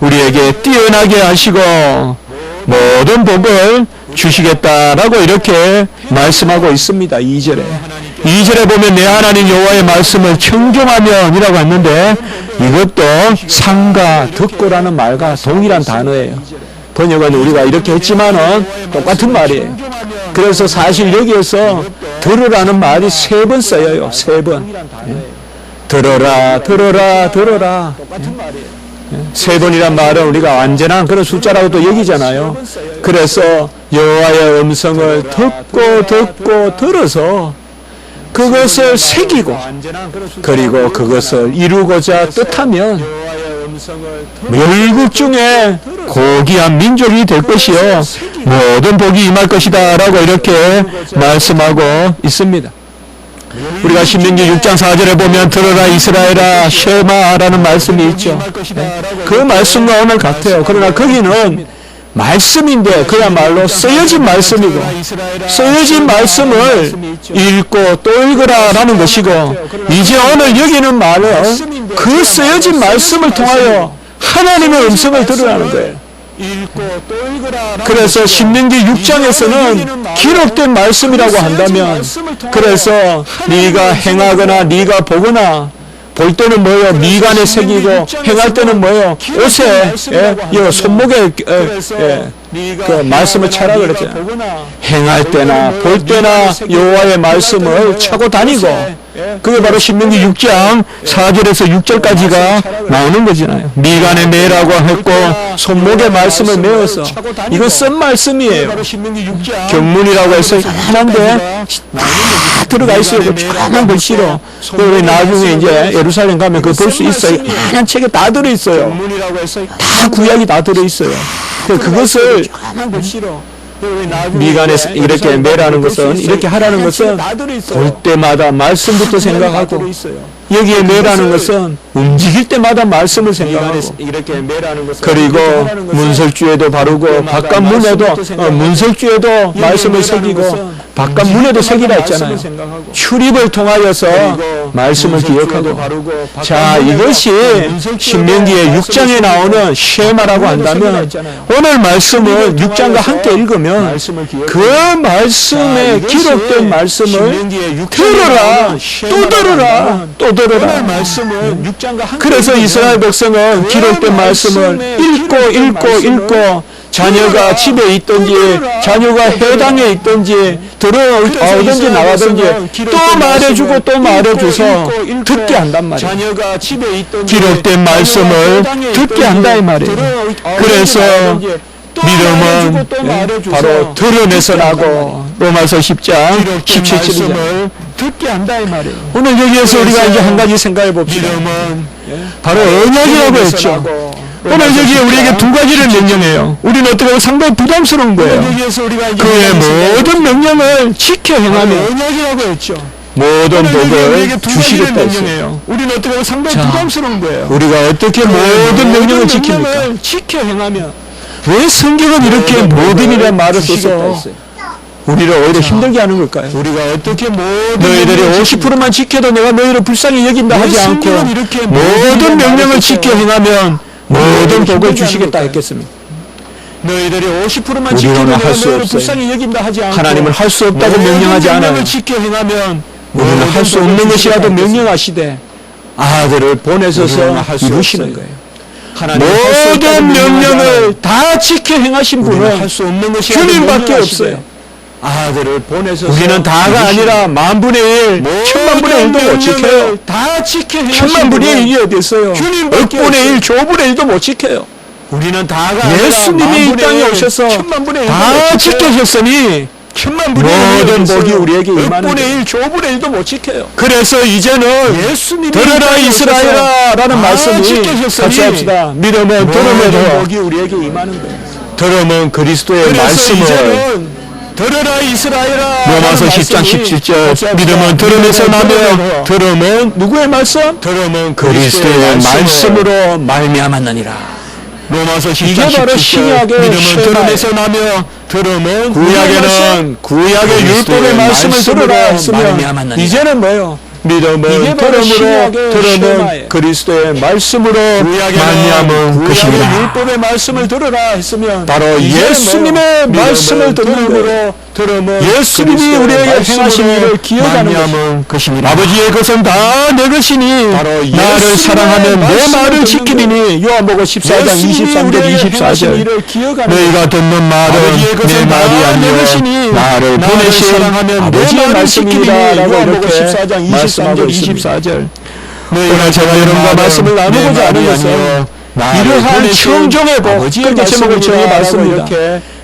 우리에게 뛰어나게 하시고 모든 복을 주시겠다라고 이렇게 말씀하고 있습니다. 2절에 보면 내 하나님 여호와의 말씀을 청종하면이라고 했는데 이것도 상가 듣고라는 말과 동일한 단어예요. 번역은 우리가 이렇게 했지만은 똑같은 말이에요. 그래서 사실 여기에서 들으라는 말이 3번 쓰여요. 3번. 들어라, 들어라, 들어라. 3번이란 말은 우리가 완전한 그런 숫자라고도 여기잖아요. 그래서 여호와의 음성을 듣고 들어서 그것을 새기고 그리고 그것을 이루고자 뜻하면 열국 중에 고귀한 민족이 될 것이요 모든 복이 임할 것이다 라고 이렇게 말씀하고 있습니다. 우리가 신명기 6장 4절에 보면 들어라 이스라엘아 쉐마라는 말씀이 있죠. 그 말씀과 오늘 같아요. 그러나 거기는 말씀인데 그야말로 쓰여진 말씀이고 쓰여진 말씀을 읽고 또 읽으라라는 것이고 이제 오늘 여기는 말은 그 쓰여진 말씀을 통하여 하나님의 음성을 들으라는 거예요. 그래서 신명기 6장에서는 기록된 말씀이라고 한다면 그래서 네가 행하거나 네가 보거나 볼 때는 뭐예요? 미간에 새기고 행할 때는 뭐예요? 옷에 손목에 그 말씀을 차라 그랬잖아요. 행할 때나 볼 때나 여호와의 말씀을 차고 다니고 그게 바로 신명기 6장 4절에서 6절까지가 나오는 거잖아요. 미간에 매라고 했고 손목에 말씀을 메어서 이건 쓴 말씀이에요. 경문이라고 해서 하나인데 다 들어가 있어요. 그 조그만 글씨로. 우리 나중에 이제 예루살렘 가면 그거 볼 수 있어요. 하얀 책에 다 들어있어요. 다 구약이 다 들어있어요. 그것을 미간에 이렇게 매라는 것은 이렇게 하라는 것은 볼 때마다 말씀부터 생각하고 여기에 매라는 것은 움직일 때마다 말씀을 생각하고 그리고 문설주에도 바르고 바깥 문에도 문설주에도 말씀을 새기고 바깥 문에도 새기라 했잖아요. 출입을 통하여서 말씀을 기억하고 자 이것이 신명기의 6장에 나오는 쉐마라고 한다면 오늘 말씀을 6장과 함께 읽으면 그 말씀에 기록된 말씀을 들어라 또 들어라 또 들어라. 그래서 이스라엘 백성은 기록된 말씀을 읽고 자녀가 집에 있든지 자녀가 해당에 있든지 들어오든지 나가든지 또 말해주고 또 말해줘서 듣게 한단 말이에요. 기록된 말씀을 듣게 한다 이 말이에요. 그래서 믿음은 바로 드러내서 나고 로마서 10장 17절이죠. 듣게 한다 이 말이에요. 오늘 여기에서 우리가 이제 한 가지 생각해 봅시다. 바로 언약이라고 했죠. 오늘 여기에 우리에게 두 가지를 명령해요. 우리는 어떻게 보면 상당히 부담스러운 거예요. 그의 모든 명령을 지켜 행하면 모든 복을 주시겠다 했어요. 우리는 어떻게 보면 상당히 부담스러운 거예요. 우리가 어떻게 모든 명령을 지킵니까? 지켜 행하면 왜 성경은 이렇게 모든이라는 말을 써서 우리를 오히려 힘들게 하는 걸까요? 우리가 어떻게 모든 너희들이 50%만 지켜도 내가 너희를 불쌍히 여긴다 하지 않고 이렇게 모든 명령을 지켜 행하면 모든 복을 힘들게 주시겠다 하는 했겠습니다. 너희들이 50%만 우리는 지켜도 내가 할수 너희를 없어요. 불쌍히 여긴다 하지 않고 하나님은 할 수 없다고 모든 명령하지 않아요. 명령을 지켜 행하면 우리는 할 수 모든 없는 복을 것이라도 주시겠다 명령하시되 아들을 보내셔서 우리는 할수 이루시는 없어요. 거예요. 하나님은 할수 없다고 모든 명령하지 명령을 다 지켜 행하신 우리는 분은 할 수 없는 것이라도 주님밖에 명령하시되 없어요. 아들을 보내셔서 우리는 다가 이루시는 아니라 만분의 1, 천만분의 1도 못 지켜요. 다 지켜 천만분의 1이 어디 있어요? 주님밖에 억분의 없어요. 1, 조분의 1도 못 지켜요. 우리는 다가 예수님이 이 땅에 일, 오셔서 천만분의 1도 다 못 지켜요. 지켜셨으니 천만분의 모든 1이 복이 우리에게 임하는 억분의 거예요. 1, 조분의 1도 못 지켜요. 그래서 이제는 예수님이 들으라 이 땅에 이스라엘아 라는 다 말씀이 지켜셨으니 같이 합시다. 믿음은 모든 들음에도 복이 우리에게 임하는 거예요. 들음은 그리스도의 그래서 말씀을 이제는 들으라 이스라엘아 로마서 라는 10장 말씀이 17절 믿음은 들음에서 나며 들음은 누구의 말씀? 들음은 그리스도의 말씀으로 말미암았느니라. 로마서 10장 이게 바로 17절 신약의 믿음은 쉐마예요. 들음에서 나며 들음은 구약에는 구약의 율법의 말씀을 들으라 했으면 말미암았느니라. 이제는 뭐예요? 믿음은 이게 바로 들음으로 신약의 들음은 쉐마예요. 그리스도의 말씀으로 구약에는 말미암은 구약의 것이니라. 율법의 말씀을 들으라 했으면 바로 이제는 예수님의 뭐예요? 말씀을 듣는 믿음은 거예요. 들음은 예수님이 그리스도의 우리에게 말씀으로 행하신 일을 기억하는 말미암은 것이니라. 아버지의 것은 다 내 것이니 바로 나를 예수님의 사랑하면 내 말씀을 말을 듣는 지키리니 요한복음 14장 예수님이 23절 우리에게 행하신 24절 일을 기억하는 너희가 듣는 말은 아버지의 것은 내 말이 다 내 아니요 것이니 나를 나를 보내신 사랑하면 아버지의 내 말을 말씀이니라 라고 지키리니 이렇게 14장 말씀하고 23절 있습니다. 24절 오늘 제가 여러분과 말씀을 나누고자 하는 것은 이러한 청정의 복, 그렇게 제목을 정해봤습니다.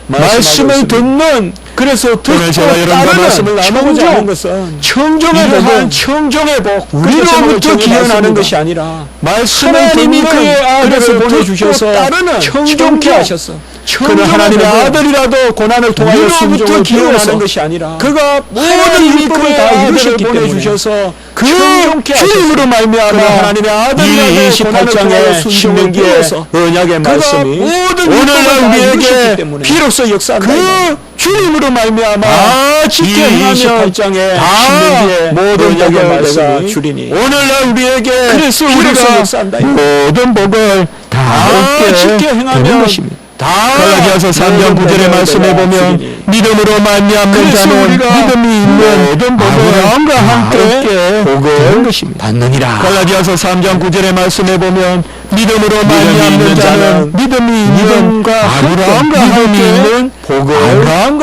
말씀을 듣는, 그래서 듣고 제가 여러분과 따르는 말씀을 나누고자 하는 것은 청정의 이러한 복은 청정의 복, 우리로부터 우리로부터 기원하는 기원하는 것이 아니라 말씀을 하나님이 듣는 그의 아들을 그래서 보내주셔서 듣고 따르는 청정케 하셨어. 그는 하나님의 아들이라도 고난을 통하여 우리로부터 순종을 기원하는 기원하는 것이 것이 아니라 그가 모든 율법을 다 이루셨기 때문에 보내주셔서 그 청정케 주님으로 말미암아 그는 하나님의 아들이라도 이 고난을 통하여 28장의 순종을 신명기의 기워서 언약의 그가 말씀이 모든 오늘날 율법을 다 우리에게 이루셨기 때문에 비로소 역사한다. 그 주님으로 말미암아 다 지켜 행하면 28장의 다 신명기의 모든 언약의 복을 말씀이 내가 주리니 오늘날 우리에게 그래서 비로소 우리가 역사한다. 모든 복을 다 얻게 지켜 되는 행하면 것입니다. 다 갈라디아서 3장 9절의 말씀에 보면 믿음으로 말미암는 그래서 자는 우리가 믿음이 있는 모든 복을 아브라함과 함께 함께 복을 받느니라. 갈라디아서 3장 9절의 말씀에 보면 믿음으로 말미암는 자는 믿음이 있는 아브라함과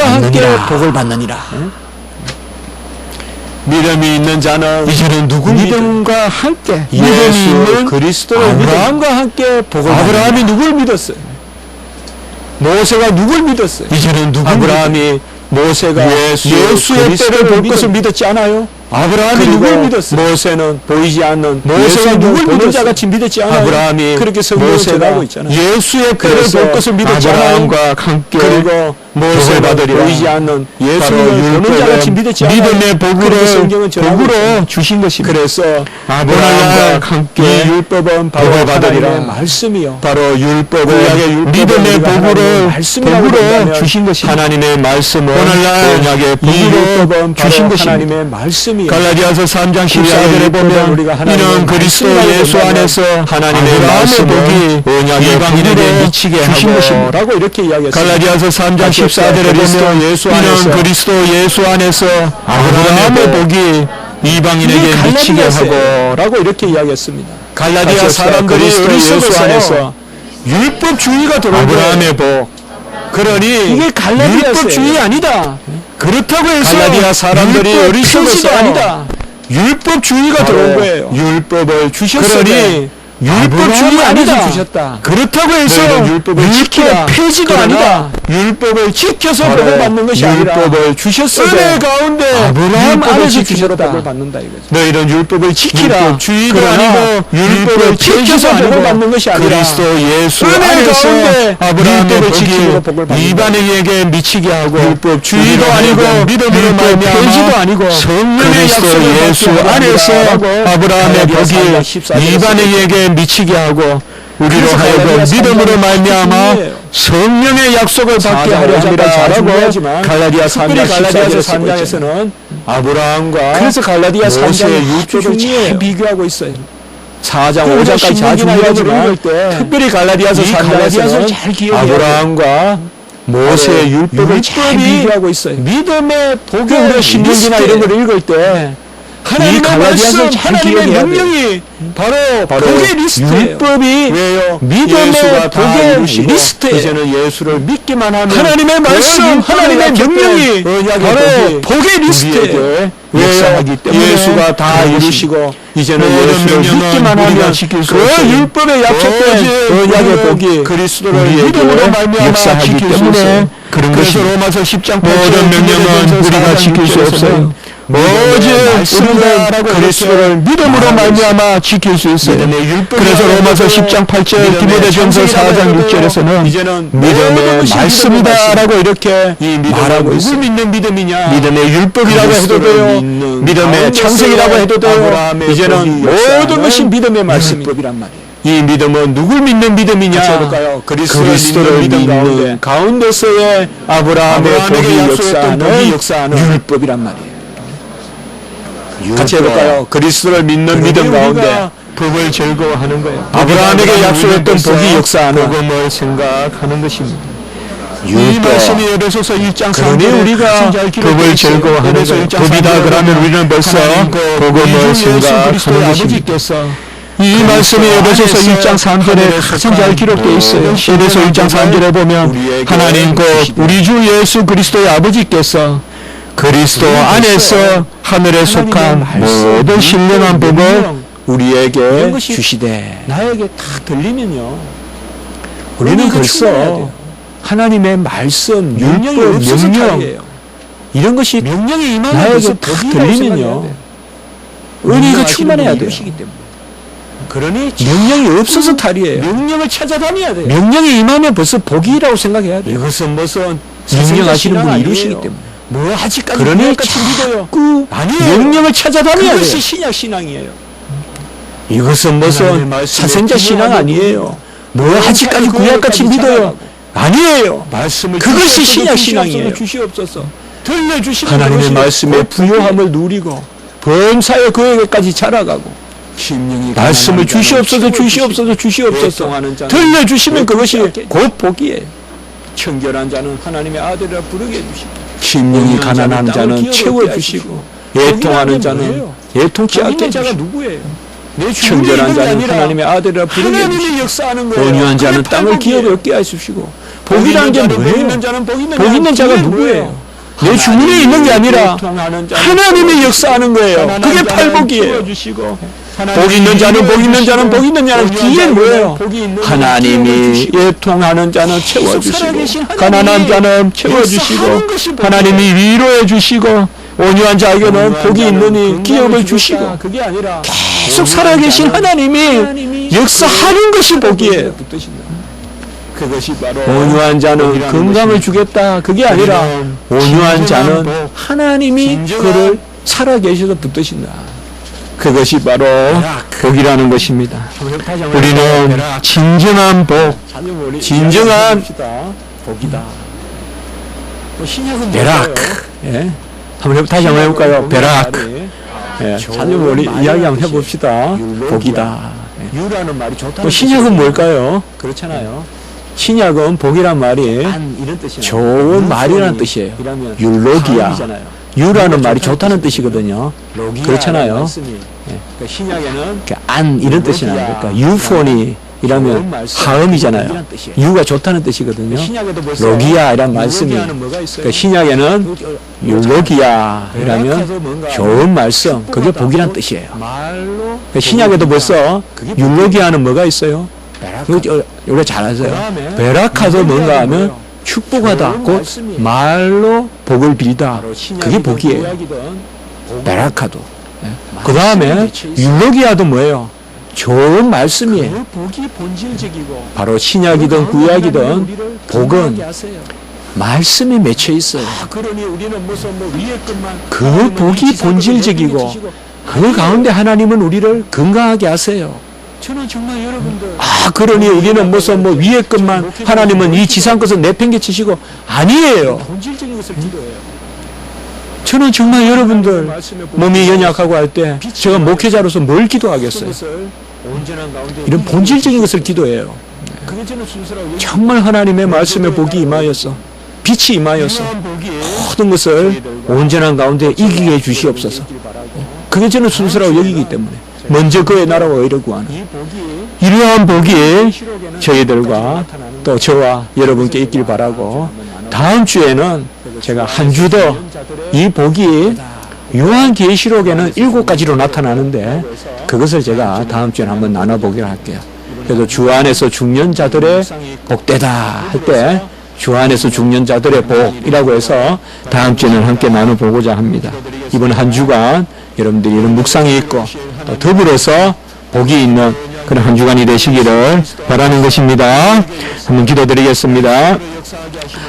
함께 복을 받느니라. 믿음이 있는 자는 이제는 누구 믿음과 함께 믿음이 있는 그리스도의 아브라함과 함께 복을 아브라함이 누굴 믿었어요? 모세가 누굴 믿었어요? 이제는 누구 아브라함이 모세가 예수의 때를 볼 것을 믿었지 않아요? 아브라함이 누굴 믿었어요? 모세는 보이지 않는 모세가 누굴 보는 자 같이 믿었지 않아요? 아브라함이 그렇게 성경을 전하고 있잖아요. 예수의 때를 볼 것을 믿었지 않아요? 아브라함과 함께 그리고 모세가 보이지 않는 예수를 보는 자 같이 믿었지 않아요? 믿음의 복으로 주신 것입니다. 그래서 아브라함과 함께 이 율법은 바로 하나님의 말씀이요. 바로 율법은 믿음의 복으로 주신 것입니다. 하나님의 말씀은 언약의 복으로 주신 것입니다. 하나님의 말씀이요. 갈라디아서 3장 14절에 보면 이는 그리스도 예수 안에서 하나님의 말씀을 언약의 복으로 미치게 주신 것입니다. 라고 이렇게 이야기했습니다. 갈라디아서 3장 14절에 보면 이는 그리스도 예수 안에서 아브라함의 복이 이방인에게 미치게 하고 라고 이렇게 이야기했습니다. 갈라디아 사람들이 예수 안에서 율법주의가 들어온 아브라함의 복. 그러니 이게 율법주의 아니다. 그렇다고 해서 갈라디아 사람들이 어리석어서 아니다. 율법주의가 들어온 거예요. 율법을 주셨으니 율법주의 아니다. 주셨다. 그렇다고 해서 율법을 지키라. 폐지도 아니다. 율법을 지켜서 복을 받는 것이 아니라 율법을 주셨으니 은혜 가운데 아브라함 안에서 주셨다. 복을 받는다 이거죠. 너희는 율법을 지키라. 율법주의도 아니고 율법을 지켜서 복을 받는 것이 아니라 그리스도 예수 안에서 아브라함의 복이 이방인에게 미치게 하고 율법주의도 아니고 믿음으로 말미암아 폐지도 아니고 성령의 약속을 예수 안에서 아브라함의 복이 이방인에게 미치게 하고 우리로 하여금 믿음으로 말미암아 성령의 약속을 받게 하려 함이라라고 갈라디아 3장 14절에서는 아브라함과 그래서 갈라디아 3장의 모세의 율법을 율법을 잘 비교하고 있어요. 4장 우리가 5장까지 잘 신명기나 이런 걸 중요하지만 읽을 때 특별히 갈라디아서 이 갈라디아서를 3장에서는 잘 기억해야 돼요. 아브라함과 모세의 율법을 잘 율법이 비교하고 있어요. 믿음의 복의 우리가 신명기나 이런 걸 읽을 때 이 갈라디아서를 잘 하나님의 기억해야 돼요. 명령이 바로 바로 복의 리스트예요. 율법이 왜요? 믿음의 예수가 다 복의 이루시고 리스트예요. 이제는 예수를 믿기만 하면 하나님의 말씀, 하나님의 명령이 바로 복의 리스트예요. 역사하기 때문에 예수가 다 이루시고 이제는 예수를 믿기만 하면 그 율법에 약속된 언약의 복이 그리스도를 믿음으로 말미암아 역사하기 지킬 수 때문에 있어요. 그런 그래서 것이 로마서 10장 모든 명령은 우리가 지킬 수 없어요. 오직 우리가 그리스도를 믿음으로 말미암아 지킬 수 있어요. 그래서 로마서 10장 8절 디모데전서 4장 6절에서는 이제는 믿음의 말씀이다라고 이렇게 말하고 있어요. 누굴 믿는 믿음이냐? 믿음의 율법이라고 해도 돼요. 믿음의 창세기라고 해도 돼요. 이제는 모든 것이 믿음의 말씀이란 말이에요. 이 믿음은 누굴 믿는 믿음이냐? 해볼까요? 그리스도를 믿는 가운데서의 아브라함의 복이 역사하는 율법이란 말이에요. 같이 해볼까요? 그리스도를 믿는 믿음 가운데 복을 즐거워하는 거예요. 아브라함에게 약속했던 복이 역사하는 복음을 생각하는 것입니다. 이 말씀이 에베소서 1장 3절에 우리가 복을 즐거워하는 거예요. 복이다 그러면 우리는 벌써 복음을 생각하는 것입니다. 이 말씀이 에베소서 1장 3절에 가장 잘 기록되어 있어요. 에베소 1장 3절에 보면 하나님 곧 우리 주 예수 그리스도의 아버지께서 그리스도 안에서 하늘에 속한 모든 신령한 복을 우리에게 주시되 나에게 딱 들리면요. 우리는 벌써 하나님의 말씀, 율법, 명령 이런 것이 명령이 임하는 나에게 것은 딱 복이라고 들리면요. 생각해야 돼요. 은혜가 충만해야 돼요. 그러니 명령이 없어서 탈이에요. 명령을 찾아다녀야 돼요. 명령이 임하면 벌써 복이라고 생각해야 돼요. 이것은 무슨 명령하시는 분이 아니에요. 이루시기 때문에. 뭐 아직까지 그러니 구약같이 믿어요. 자꾸 아니에요. 명령을 찾아다녀야 그것이 돼요. 신약 신앙이에요. 이것은 하나님의 무슨 말씀에 사생자 신앙 부응하는 아니에요. 뭐 분이요. 아직까지 구약같이 믿어요. 아니에요. 말씀을 그것이 주시옵소서, 신약 신앙이에요. 주시옵소서. 들려주시면 하나님의 그것이 말씀에 복이에요. 부요함을 누리고 범사에 그에게까지 자라가고 심령이 말씀을 가난한 자는 주시옵소서 채워주시고, 주시옵소서 애통하는 자는 들려주시면 그것이 애통케 곧 복이에요. 청결한 자는 하나님의 아들이라 부르게 해주시고 심령이 가난한 자는 채워주시고 애통하는 자는 애통치 않게 복있는 자가 해주시고 누구예요? 청결한 자는 하나님의 아들이라 부르게 해주시고 하나님이 역사하는 거예요. 온유한 자는 그게 땅을 팔복이에요. 기업에 해주시고 복 복이라는 게 있는 뭐예요? 자는 복 있는 복 있는 자가 누구예요? 내 주문에 있는 게 아니라 하나님이 역사하는 거예요. 그게 팔복이에요. 복 있는 자는 복 있는 자는 복 있는 자는 뒤에 뭐예요? 하나님이 애통하는 자는 채워주시고 가난한 자는 채워주시고 하나님이 위로해 주시고 온유한 자에게는 복이 있느니 기업을 주시고 그게 아니라 계속 살아계신 하나님이 역사하는 것이 복이에요. 그것이 바로 온유한 자는 건강을 주겠다. 그게 아니라 온유한 자는 하나님이 그를 살아계셔서 붙드신다. 그것이 바로 복이라는 것입니다. 우리는 진정한 복, 진정한 복이다. 신약은 베락. 예. 다시 한번 해볼까요? 베락. 예. 자녀 우리 이야기 한번 해봅시다. 복이다. 유라는 말이 좋다. 신약은 뭘까요? 그렇잖아요. 신약은 복이란 말이 안 이런 뜻이에요. 좋은 말이라는 뜻이에요. 이라면 율로기야. 사람이잖아요. 유라는 말이 좋다는 뜻이거든요. 그렇잖아요. 말씀이. 그러니까 신약에는 안 이런 뜻이 나요. 그러니까 유포니 이라면 하음이잖아요. 유가 좋다는 뜻이거든요. 신약에도 벌써 로기야 이란 말씀이 율로기야는 뭐가 있어요? 그러니까 신약에는 율로기야 이라면 좋은 말씀 그게 복이란 뜻이에요. 말로 그러니까 신약에도 벌써 율로기야는 뭐가 있어요? 우리가 잘 아세요. 그다음에 베라카도 뭔가 하면 뭐예요? 축복하다. 좋은 곧 말씀이에요. 말로 복을 빌다. 바로 신약이든 그게 복이에요. 구약이든 복은 베라카도. 말씀에 그 다음에 맺혀 있어요. 율로기야도 뭐예요? 좋은 말씀이에요. 그 복이 본질적이고 바로 신약이든 그 구약이든 하나님이 우리를 복은 건강하게 하세요. 말씀에 맺혀 있어요. 그러니 우리는 무슨 뭐 위의 것만 그 하나님은 복이 이 지상을 본질적이고 내게 주시고 그 가운데 하나님은 우리를 건강하게 하세요. 저는 정말 여러분들 그러니 우리는 무슨 뭐 위의 것만 하나님은 이 지상 것을 내팽개치시고 아니에요. 본질적인 것을 기도해요. 저는 정말 여러분들 몸이 연약하고 할 때 제가 목회자로서 뭘 기도하겠어요? 이런 본질적인 것을 기도해요. 정말 하나님의 말씀에 복이 임하여서 빛이 임하여서 모든 것을 온전한 가운데 이기게 해 주시옵소서. 그게 저는 순서라고 여기기 때문에 먼저 그의 나라와 의를 구하는 이러한 복이 저희들과 또 저와 여러분께 있길 바라고, 다음 주에는 제가 한 주 더 이 복이 요한계시록에는 7가지로 나타나는데 그것을 제가 다음 주에 한번 나눠보기로 할게요. 그래서 주 안에서 죽는 자들의 복되다 할 때 주 안에서 죽는 자들의 복이라고 해서 다음 주에는 함께 나눠보고자 합니다. 이번 한 주간 여러분들이 이런 묵상이 있고 또 더불어서 복이 있는 그런 한 주간이 되시기를 바라는 것입니다. 한번 기도드리겠습니다.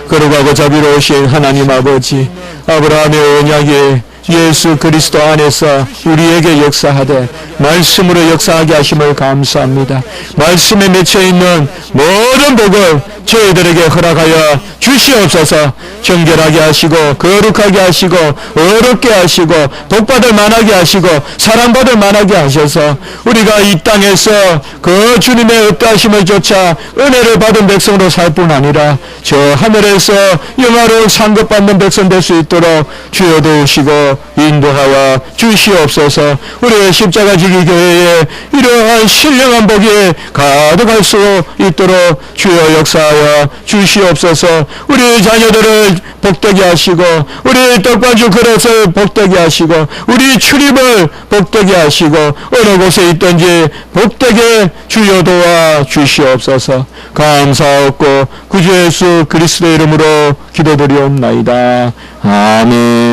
거룩하고 자비로우신 하나님 아버지, 아브라함의 언약에 예수 그리스도 안에서 우리에게 역사하되 말씀으로 역사하게 하심을 감사합니다. 말씀에 맺혀있는 모든 복을 저희들에게 허락하여 주시옵소서. 정결하게 하시고 거룩하게 하시고 어렵게 하시고 복받을 만하게 하시고 사랑받을 만하게 하셔서 우리가 이 땅에서 그 주님의 어떠하심을 쫓아 은혜를 받은 백성으로 살 뿐 아니라 저 하늘에서 영화로운 상급받는 백성 될 수 있도록 주여 도우시고 인도하여 주시옵소서. 우리의 십자가 지기 교회에 이러한 신령한 복이 가득할 수 있도록 주여 역사하여 주시옵소서. 우리 자녀들을 복되게 하시고 우리 떡반주 그릇을 복되게 하시고 우리 출입을 복되게 하시고 어느 곳에 있든지 복되게 주여 도와 주시옵소서. 감사하옵고 구주 예수 그리스도의 이름으로 기도드리옵나이다. 아멘.